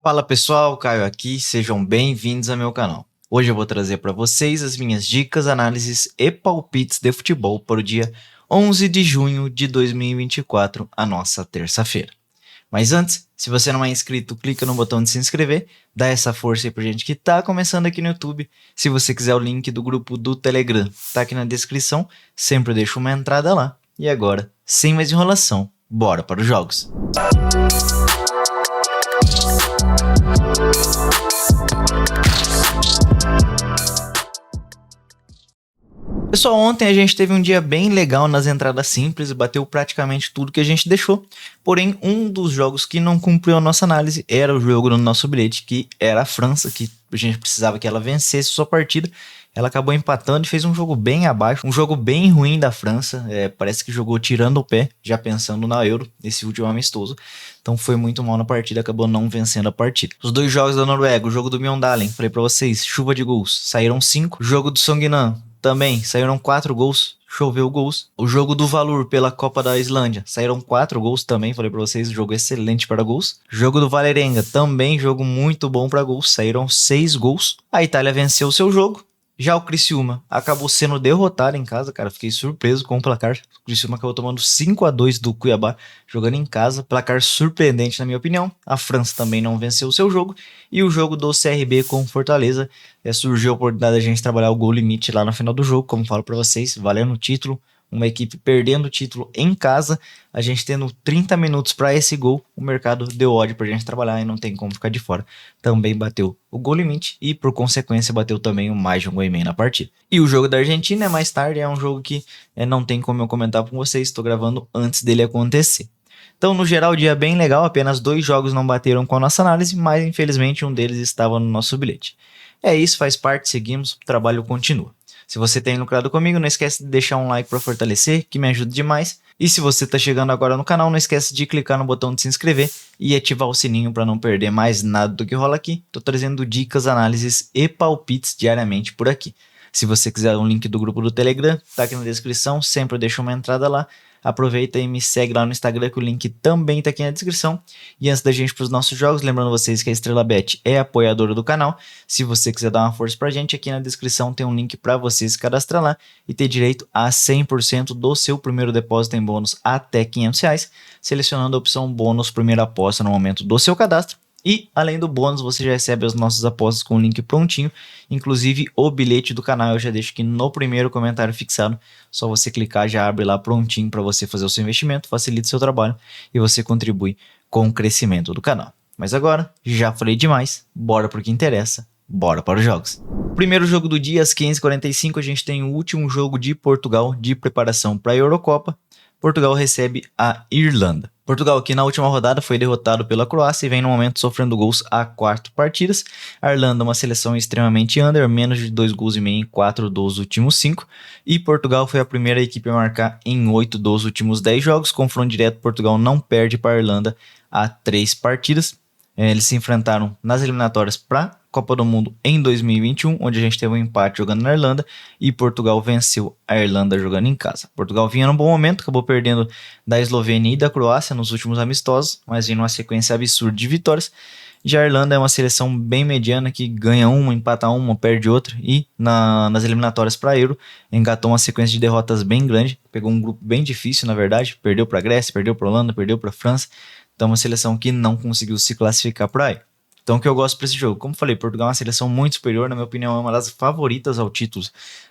Fala pessoal, Caio aqui, sejam bem-vindos ao meu canal. Hoje eu vou trazer para vocês as minhas dicas, análises e palpites de futebol para o dia 11 de junho de 2024, a nossa terça-feira. Mas antes, se você não é inscrito, clica no botão de se inscrever, dá essa força aí pra gente que tá começando aqui no YouTube. Se você quiser o link do grupo do Telegram, tá aqui na descrição, sempre deixo uma entrada lá. E agora, sem mais enrolação, bora para os jogos. Pessoal, ontem a gente teve um dia bem legal nas entradas simples, bateu praticamente tudo que a gente deixou, porém um dos jogos que não cumpriu a nossa análise era o jogo no nosso bilhete, que era a França, que a gente precisava que ela vencesse sua partida. Ela acabou empatando e fez um jogo bem abaixo, um jogo bem ruim da França, parece que jogou tirando o pé, já pensando na Euro, esse último amistoso, então foi muito mal na partida, acabou não vencendo a partida. Os dois jogos da Noruega, o jogo do Mjøndalen, falei pra vocês, chuva de gols, saíram 5, o jogo do Sogndam, também saíram 4 gols, choveu gols. O jogo do Valur pela Copa da Islândia, saíram 4 gols também, falei pra vocês, jogo excelente para gols. Jogo do Vålerenga, também jogo muito bom para gols, saíram 6 gols. A Itália venceu o seu jogo. Já o Criciúma acabou sendo derrotado em casa, cara, fiquei surpreso com o placar. O Criciúma acabou tomando 5-2 do Cuiabá, jogando em casa, placar surpreendente na minha opinião. A França também não venceu o seu jogo. E o jogo do CRB com Fortaleza, surgiu a oportunidade da gente trabalhar o gol limite lá no final do jogo, como falo pra vocês, valendo o título. Uma equipe perdendo o título em casa, a gente tendo 30 minutos para esse gol, o mercado deu ódio pra gente trabalhar e não tem como ficar de fora. Também bateu o gol limite e por consequência bateu também o mais de um gol e meio na partida. E o jogo da Argentina é mais tarde, é um jogo que não tem como eu comentar com vocês, estou gravando antes dele acontecer. Então, no geral, o dia é bem legal, apenas 2 jogos não bateram com a nossa análise, mas infelizmente um deles estava no nosso bilhete. É isso, faz parte, seguimos, o trabalho continua. Se você tem lucrado comigo, não esquece de deixar um like para fortalecer, que me ajuda demais. E se você está chegando agora no canal, não esquece de clicar no botão de se inscrever e ativar o sininho para não perder mais nada do que rola aqui. Estou trazendo dicas, análises e palpites diariamente por aqui. Se você quiser um link do grupo do Telegram, tá aqui na descrição, sempre eu deixo uma entrada lá. Aproveita e me segue lá no Instagram, que o link também tá aqui na descrição. E antes da gente ir para os nossos jogos, lembrando vocês que a Estrela Bet é apoiadora do canal. Se você quiser dar uma força pra gente, aqui na descrição tem um link para você se cadastrar lá e ter direito a 100% do seu primeiro depósito em bônus até R$500, selecionando a opção bônus primeira aposta no momento do seu cadastro. E, além do bônus, você já recebe as nossas apostas com o link prontinho, inclusive o bilhete do canal eu já deixo aqui no primeiro comentário fixado, só você clicar, já abre lá prontinho para você fazer o seu investimento, facilita o seu trabalho e você contribui com o crescimento do canal. Mas agora, já falei demais, bora pro que interessa, bora para os jogos. Primeiro jogo do dia, às 15h45, a gente tem o último jogo de Portugal de preparação para a Eurocopa. Portugal recebe a Irlanda. Portugal, que na última rodada foi derrotado pela Croácia e vem no momento sofrendo gols há 4 partidas. A Irlanda, uma seleção extremamente under, menos de 2 gols e meio em 4 dos últimos 5. E Portugal foi a primeira equipe a marcar em 8 dos últimos 10 jogos. Confronto direto, Portugal não perde para a Irlanda há 3 partidas. Eles se enfrentaram nas eliminatórias para Copa do Mundo em 2021, onde a gente teve um empate jogando na Irlanda e Portugal venceu a Irlanda jogando em casa. Portugal vinha num bom momento, acabou perdendo da Eslovênia e da Croácia nos últimos amistosos, mas vinha numa sequência absurda de vitórias. Já a Irlanda é uma seleção bem mediana que ganha uma, empata uma, perde outra e nas eliminatórias para a Euro engatou uma sequência de derrotas bem grande, pegou um grupo bem difícil na verdade, perdeu para a Grécia, perdeu para a Holanda, perdeu para a França, então uma seleção que não conseguiu se classificar para a Euro. Então, o que eu gosto para esse jogo? Como falei, Portugal é uma seleção muito superior, na minha opinião, é uma das favoritas ao título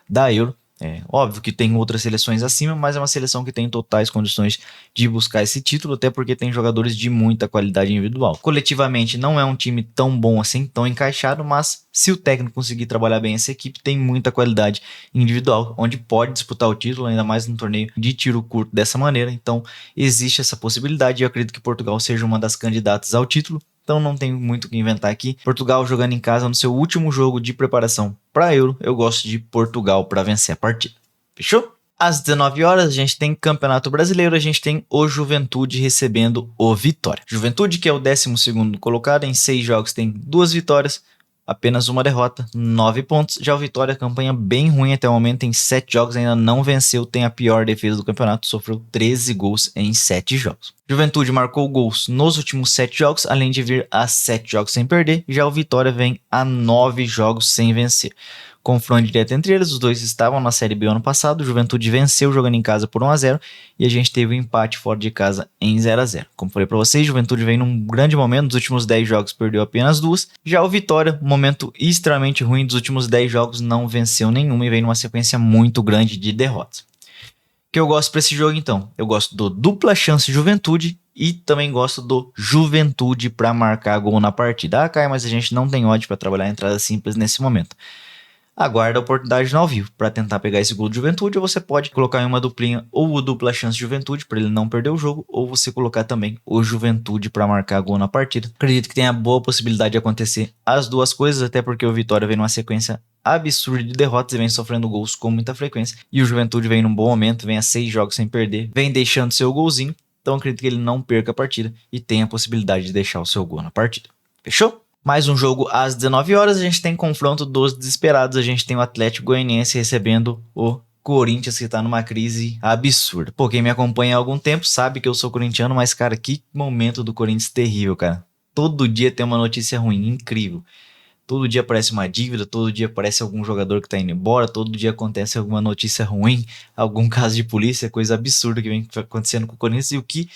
da Euro. É óbvio que tem outras seleções acima, mas é uma seleção que tem totais condições de buscar esse título, até porque tem jogadores de muita qualidade individual. Coletivamente, não é um time tão bom assim, tão encaixado, mas se o técnico conseguir trabalhar bem essa equipe, tem muita qualidade individual, onde pode disputar o título, ainda mais num torneio de tiro curto dessa maneira. Então, existe essa possibilidade e eu acredito que Portugal seja uma das candidatas ao título. Então não tem muito o que inventar aqui. Portugal jogando em casa no seu último jogo de preparação para a Euro. Eu gosto de Portugal para vencer a partida. Fechou? Às 19 horas a gente tem Campeonato Brasileiro, a gente tem o Juventude recebendo o Vitória. Juventude, que é o 12º colocado, em 6 jogos tem 2 vitórias, apenas uma derrota, 9 pontos. Já o Vitória, campanha bem ruim até o momento, em 7 jogos ainda não venceu, tem a pior defesa do campeonato, sofreu 13 gols em 7 jogos. Juventude marcou gols nos últimos 7 jogos, além de vir a 7 jogos sem perder. Já o Vitória vem a 9 jogos sem vencer. Confronto direto entre eles, os dois estavam na Série B ano passado, o Juventude venceu jogando em casa por 1-0 e a gente teve um empate fora de casa em 0-0. Como falei para vocês, o Juventude vem num grande momento, dos últimos 10 jogos perdeu apenas 2. Já o Vitória, momento extremamente ruim, dos últimos 10 jogos não venceu nenhum e vem numa sequência muito grande de derrotas. O que eu gosto para esse jogo então? Eu gosto do dupla chance Juventude e também gosto do Juventude para marcar gol na partida. Ah, Caio, mas a gente não tem odd para trabalhar a entrada simples nesse momento. Aguarda a oportunidade no ao vivo para tentar pegar esse gol de Juventude, ou você pode colocar em uma duplinha ou o dupla chance de Juventude para ele não perder o jogo, ou você colocar também o Juventude para marcar gol na partida. Acredito que tem a boa possibilidade de acontecer as duas coisas, até porque o Vitória vem numa sequência absurda de derrotas e vem sofrendo gols com muita frequência, e o Juventude vem num bom momento, vem a 6 jogos sem perder, vem deixando seu golzinho, então acredito que ele não perca a partida e tem a possibilidade de deixar o seu gol na partida. Fechou? Mais um jogo às 19 horas, a gente tem confronto dos desesperados, a gente tem o Atlético Goianiense recebendo o Corinthians, que tá numa crise absurda. Pô, quem me acompanha há algum tempo sabe que eu sou corintiano, mas cara, que momento do Corinthians terrível, cara. Todo dia tem uma notícia ruim, incrível. Todo dia aparece uma dívida, todo dia aparece algum jogador que tá indo embora, todo dia acontece alguma notícia ruim, algum caso de polícia, coisa absurda que vem acontecendo com o Corinthians e o que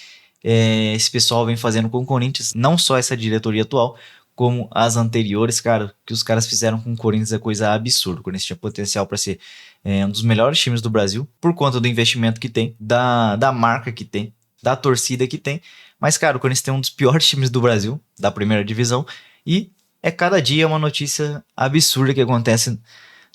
esse pessoal vem fazendo com o Corinthians, não só essa diretoria atual, como as anteriores, cara, o que os caras fizeram com o Corinthians é coisa absurda. O Corinthians tinha potencial para ser um dos melhores times do Brasil, por conta do investimento que tem, da marca que tem, da torcida que tem. Mas, cara, o Corinthians tem um dos piores times do Brasil, da primeira divisão, e cada dia uma notícia absurda que acontece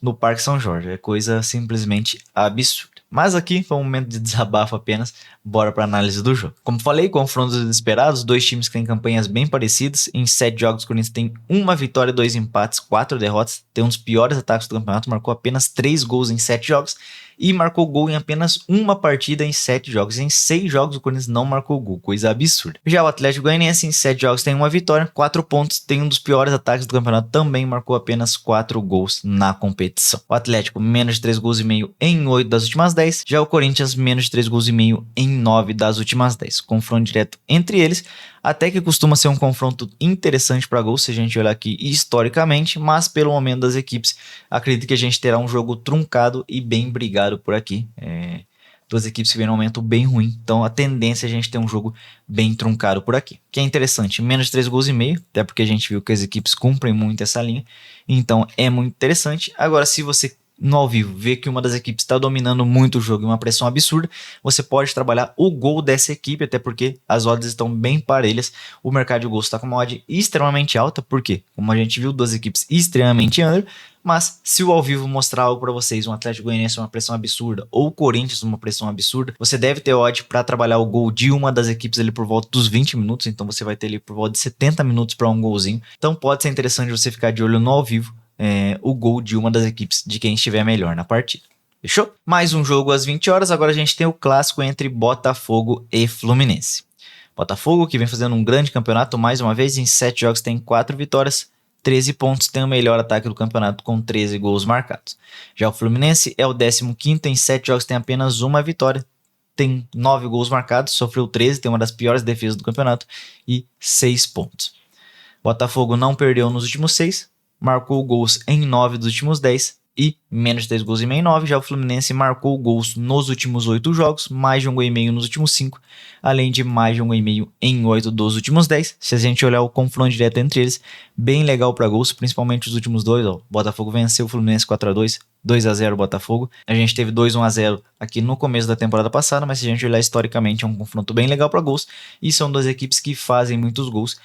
no Parque São Jorge. É coisa simplesmente absurda. Mas aqui foi um momento de desabafo apenas, bora para análise do jogo. Como falei, confrontos desesperados, dois times que têm campanhas bem parecidas. Em 7 jogos, o Corinthians tem 1 vitória, 2 empates, 4 derrotas. Tem um dos piores ataques do campeonato, marcou apenas 3 gols em 7 jogos. E marcou gol em apenas uma partida em 7 jogos. Em 6 jogos, o Corinthians não marcou gol, coisa absurda. Já o Atlético Goianiense, em 7 jogos, tem 1 vitória, 4 pontos. Tem um dos piores ataques do campeonato, também marcou apenas 4 gols na competição. O Atlético, menos de 3 gols e meio em 8 das últimas 10. Já o Corinthians, menos de 3 gols e meio em 9 das últimas 10. Confronto direto entre eles, até que costuma ser um confronto interessante para gols, se a gente olhar aqui historicamente, mas pelo momento das equipes, acredito que a gente terá um jogo truncado e bem brigado por aqui. Duas equipes que vêm num momento bem ruim, então a tendência é a gente ter um jogo bem truncado por aqui. Que é interessante, menos de 3 gols e meio, até porque a gente viu que as equipes cumprem muito essa linha, então é muito interessante. Agora, se você no ao vivo vê que uma das equipes está dominando muito o jogo e uma pressão absurda, você pode trabalhar o gol dessa equipe, até porque as odds estão bem parelhas. O mercado de gols está com uma odd extremamente alta, porque, como a gente viu, duas equipes extremamente under, mas se o ao vivo mostrar algo para vocês, um Atlético Goianiense uma pressão absurda, ou o Corinthians uma pressão absurda, você deve ter odd para trabalhar o gol de uma das equipes ali por volta dos 20 minutos, então você vai ter ali por volta de 70 minutos para um golzinho, então pode ser interessante você ficar de olho no ao vivo, o gol de uma das equipes, de quem estiver melhor na partida. Fechou? Mais um jogo às 20 horas, agora a gente tem o clássico entre Botafogo e Fluminense. Botafogo, que vem fazendo um grande campeonato, mais uma vez, em 7 jogos tem 4 vitórias, 13 pontos, tem o melhor ataque do campeonato com 13 gols marcados. Já o Fluminense é o 15º, em 7 jogos tem apenas 1 vitória, tem 9 gols marcados, sofreu 13, tem uma das piores defesas do campeonato e 6 pontos. Botafogo não perdeu nos últimos 6, marcou gols em 9 dos últimos 10 e menos de 3 gols e meio em 9. Já o Fluminense marcou gols nos últimos 8 jogos, mais de 1 gol e meio nos últimos 5, além de mais de 1 gol e meio em 8 dos últimos 10. Se a gente olhar o confronto direto entre eles, bem legal para gols, principalmente os últimos dois. Ó. Botafogo venceu o Fluminense 4-2, 2-0 Botafogo. A gente teve 2-1-0 aqui no começo da temporada passada, mas se a gente olhar historicamente é um confronto bem legal para gols, e são duas equipes que fazem muitos gols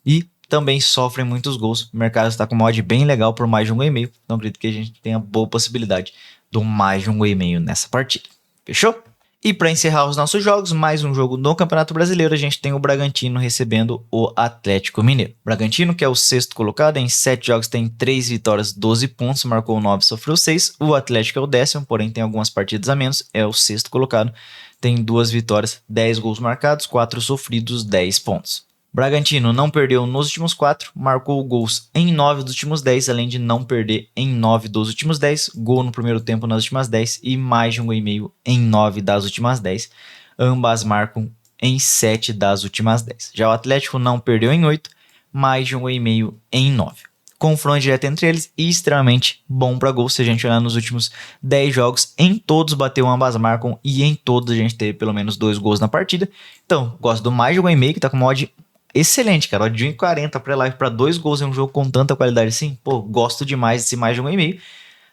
e também sofrem muitos gols. O mercado está com uma odd bem legal por mais de 1 gol e meio. Então acredito que a gente tenha boa possibilidade do mais de 1 gol e meio nessa partida. Fechou? E para encerrar os nossos jogos, mais um jogo no Campeonato Brasileiro, a gente tem o Bragantino recebendo o Atlético Mineiro. Bragantino, que é o 6º colocado, em 7 jogos tem 3 vitórias, 12 pontos, marcou 9, sofreu 6. O Atlético é o 10º, porém tem algumas partidas a menos, é o 6º colocado, tem 2 vitórias, 10 gols marcados, 4 sofridos, 10 pontos. Bragantino não perdeu nos últimos 4, marcou gols em 9 dos últimos 10, além de não perder em 9 dos últimos 10, gol no primeiro tempo nas últimas 10 e mais de 1,5 em 9 das últimas 10. Ambas marcam em 7 das últimas 10. Já o Atlético não perdeu em 8, mais de 1,5 em 9. Confronto direto entre eles e extremamente bom para gol. Se a gente olhar nos últimos 10 jogos, em todos bateu ambas marcam e em todos a gente teve pelo menos 2 gols na partida. Então, gosto do mais de 1,5, que tá com uma odd excelente, cara. Odd de 1,40 pré-live para 2 gols em um jogo com tanta qualidade assim. Pô, gosto demais desse mais de 1,5.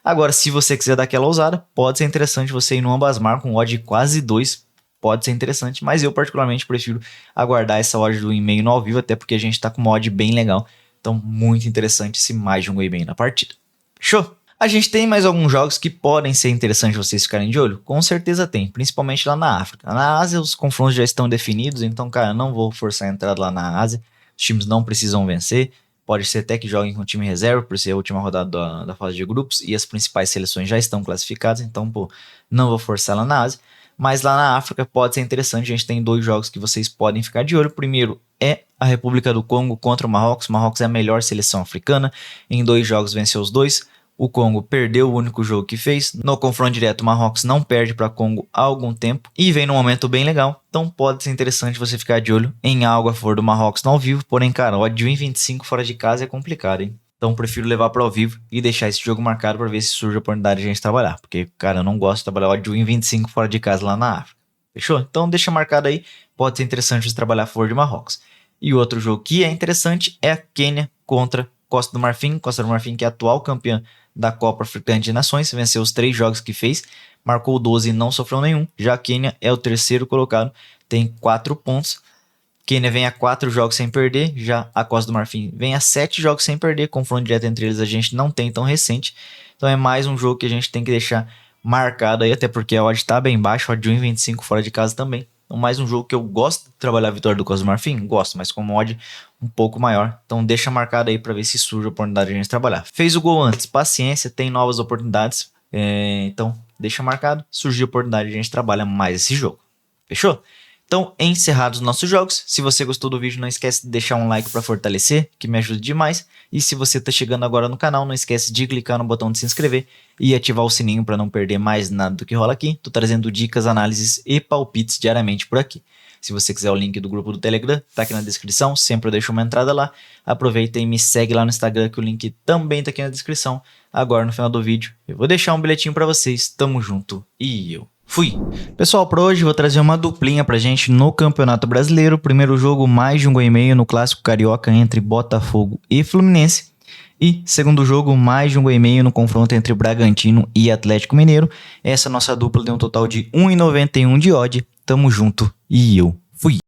Agora, se você quiser dar aquela ousada, pode ser interessante você ir no ambas marcam, odd de quase 2. Pode ser interessante, mas eu particularmente prefiro aguardar essa odd do 1,5 no ao vivo, até porque a gente tá com uma odd bem legal. Então, muito interessante esse mais de 1,5 na partida. Show? A gente tem mais alguns jogos que podem ser interessantes vocês ficarem de olho? Com certeza tem, principalmente lá na África. Na Ásia, os confrontos já estão definidos, então, cara, não vou forçar a entrada lá na Ásia. Os times não precisam vencer. Pode ser até que joguem com time reserva, por ser a última rodada da fase de grupos, e as principais seleções já estão classificadas, então, pô, não vou forçar lá na Ásia. Mas lá na África pode ser interessante, a gente tem 2 jogos que vocês podem ficar de olho. O primeiro é a República do Congo contra o Marrocos. O Marrocos é a melhor seleção africana, em 2 jogos venceu os 2. O Congo perdeu o único jogo que fez. No confronto direto, o Marrocos não perde para Congo há algum tempo e vem num momento bem legal. Então pode ser interessante você ficar de olho em algo a favor do Marrocos no ao vivo. Porém, cara, o odd de 1,25 fora de casa é complicado, hein? Então prefiro levar para ao vivo e deixar esse jogo marcado para ver se surge a oportunidade de a gente trabalhar. Porque, cara, eu não gosto de trabalhar odd de 1,25 fora de casa lá na África. Fechou? Então deixa marcado aí. Pode ser interessante você trabalhar a favor de Marrocos. E outro jogo que é interessante é a Quênia contra Costa do Marfim. Costa do Marfim, que é a atual campeã da Copa Africana de Nações, venceu os 3 jogos que fez, marcou 12 e não sofreu nenhum. Já a Quênia é o terceiro colocado, tem 4 pontos. Quênia vem a 4 jogos sem perder, já a Costa do Marfim vem a 7 jogos sem perder. Confronto direto entre eles a gente não tem tão recente, então é mais um jogo que a gente tem que deixar marcado aí, até porque a odd tá bem baixa, odd de 1,25 fora de casa também. Então mais um jogo que eu gosto de trabalhar a vitória do Costa do Marfim, gosto, mas com uma odd um pouco maior. Então deixa marcado aí para ver se surge a oportunidade de a gente trabalhar. Fez o gol antes, paciência, tem novas oportunidades. Então deixa marcado, surgiu a oportunidade de a gente trabalhar mais esse jogo. Fechou? Então, encerrados os nossos jogos. Se você gostou do vídeo, não esquece de deixar um like para fortalecer, que me ajuda demais. E se você está chegando agora no canal, não esquece de clicar no botão de se inscrever e ativar o sininho para não perder mais nada do que rola aqui. Tô trazendo dicas, análises e palpites diariamente por aqui. Se você quiser o link do grupo do Telegram, tá aqui na descrição, sempre eu deixo uma entrada lá. Aproveita e me segue lá no Instagram, que o link também tá aqui na descrição. Agora, no final do vídeo, eu vou deixar um bilhetinho para vocês. Tamo junto e eu fui! Pessoal, para hoje vou trazer uma duplinha pra gente no Campeonato Brasileiro. Primeiro jogo, mais de 1,5 no Clássico Carioca entre Botafogo e Fluminense. E segundo jogo, mais de 1,5 no confronto entre Bragantino e Atlético Mineiro. Essa nossa dupla deu um total de 1,91 de odd. Tamo junto e eu fui!